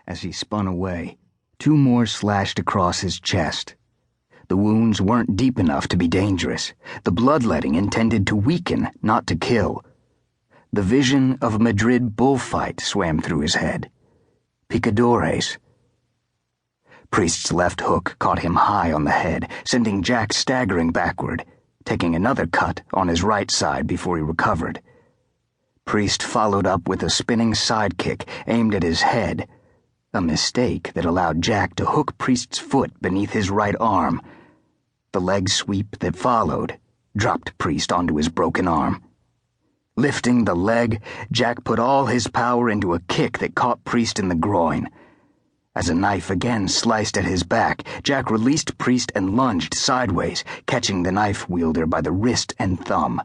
as he spun away. 2 more slashed across his chest. The wounds weren't deep enough to be dangerous. The bloodletting intended to weaken, not to kill. The vision of a Madrid bullfight swam through his head. Picadores. Priest's left hook caught him high on the head, sending Jack staggering backward, taking another cut on his right side before he recovered. Priest followed up with a spinning sidekick aimed at his head, a mistake that allowed Jack to hook Priest's foot beneath his right arm. The leg sweep that followed dropped Priest onto his broken arm. Lifting the leg, Jack put all his power into a kick that caught Priest in the groin. As a knife again sliced at his back, Jack released Priest and lunged sideways, catching the knife wielder by the wrist and thumb.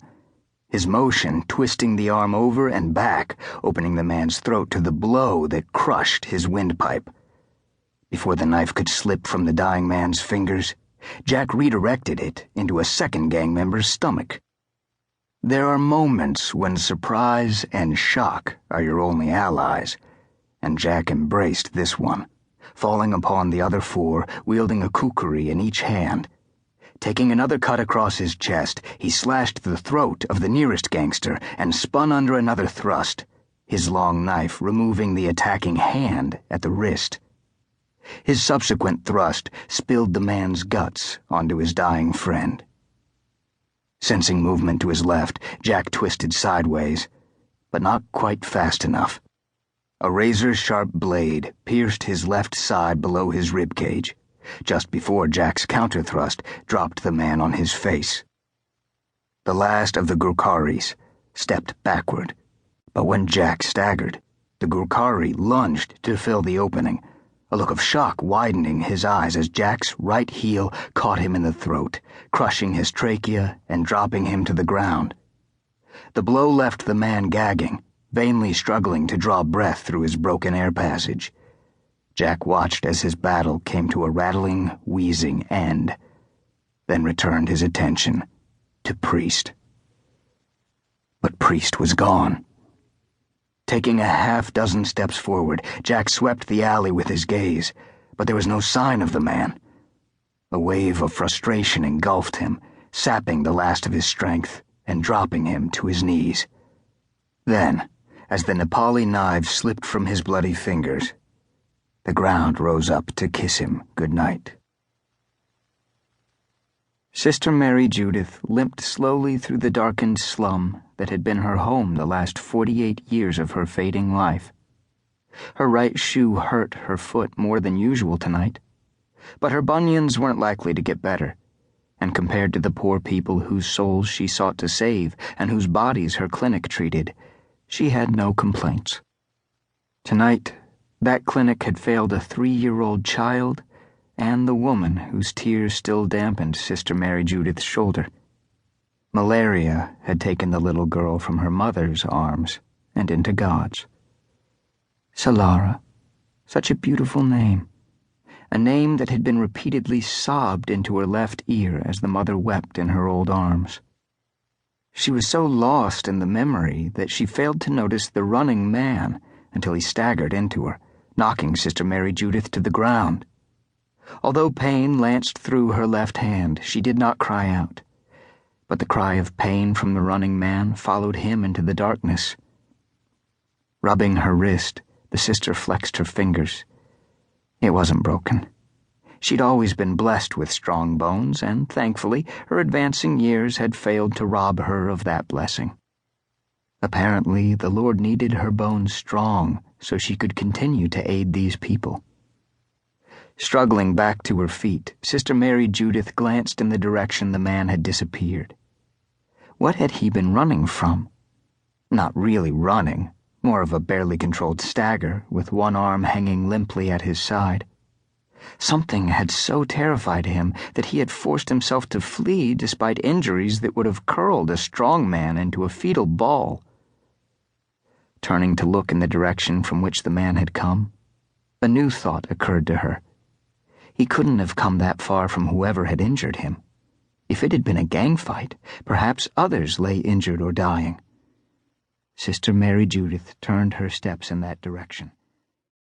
His motion twisting the arm over and back, opening the man's throat to the blow that crushed his windpipe. Before the knife could slip from the dying man's fingers, Jack redirected it into a second gang member's stomach. There are moments when surprise and shock are your only allies, and Jack embraced this one, falling upon the other 4, wielding a kukri in each hand. Taking another cut across his chest, he slashed the throat of the nearest gangster and spun under another thrust, his long knife removing the attacking hand at the wrist. His subsequent thrust spilled the man's guts onto his dying friend. Sensing movement to his left, Jack twisted sideways, but not quite fast enough. A razor-sharp blade pierced his left side below his ribcage, just before Jack's counter-thrust dropped the man on his face. The last of the Gurkharis stepped backward, but when Jack staggered, the Gurkhari lunged to fill the opening, a look of shock widening his eyes as Jack's right heel caught him in the throat, crushing his trachea and dropping him to the ground. The blow left the man gagging, vainly struggling to draw breath through his broken air passage. Jack watched as his battle came to a rattling, wheezing end, then returned his attention to Priest. But Priest was gone. Taking a half-dozen steps forward, Jack swept the alley with his gaze, but there was no sign of the man. A wave of frustration engulfed him, sapping the last of his strength and dropping him to his knees. Then, as the Nepali knife slipped from his bloody fingers, the ground rose up to kiss him good night. Sister Mary Judith limped slowly through the darkened slum that had been her home the last 48 years of her fading life. Her right shoe hurt her foot more than usual tonight, but her bunions weren't likely to get better, and compared to the poor people whose souls she sought to save and whose bodies her clinic treated, she had no complaints. Tonight, that clinic had failed a 3-year-old child and the woman whose tears still dampened Sister Mary Judith's shoulder. Malaria had taken the little girl from her mother's arms and into God's. Solara, such a beautiful name, a name that had been repeatedly sobbed into her left ear as the mother wept in her old arms. She was so lost in the memory that she failed to notice the running man until he staggered into her, knocking Sister Mary Judith to the ground. Although pain lanced through her left hand, she did not cry out, but the cry of pain from the running man followed him into the darkness. Rubbing her wrist, the sister flexed her fingers. It wasn't broken. She'd always been blessed with strong bones, and thankfully, her advancing years had failed to rob her of that blessing. Apparently, the Lord needed her bones strong so she could continue to aid these people. Struggling back to her feet, Sister Mary Judith glanced in the direction the man had disappeared. What had he been running from? Not really running, more of a barely controlled stagger, with one arm hanging limply at his side. Something had so terrified him that he had forced himself to flee despite injuries that would have curled a strong man into a fetal ball. Turning to look in the direction from which the man had come, a new thought occurred to her. He couldn't have come that far from whoever had injured him. If it had been a gang fight, perhaps others lay injured or dying. Sister Mary Judith turned her steps in that direction.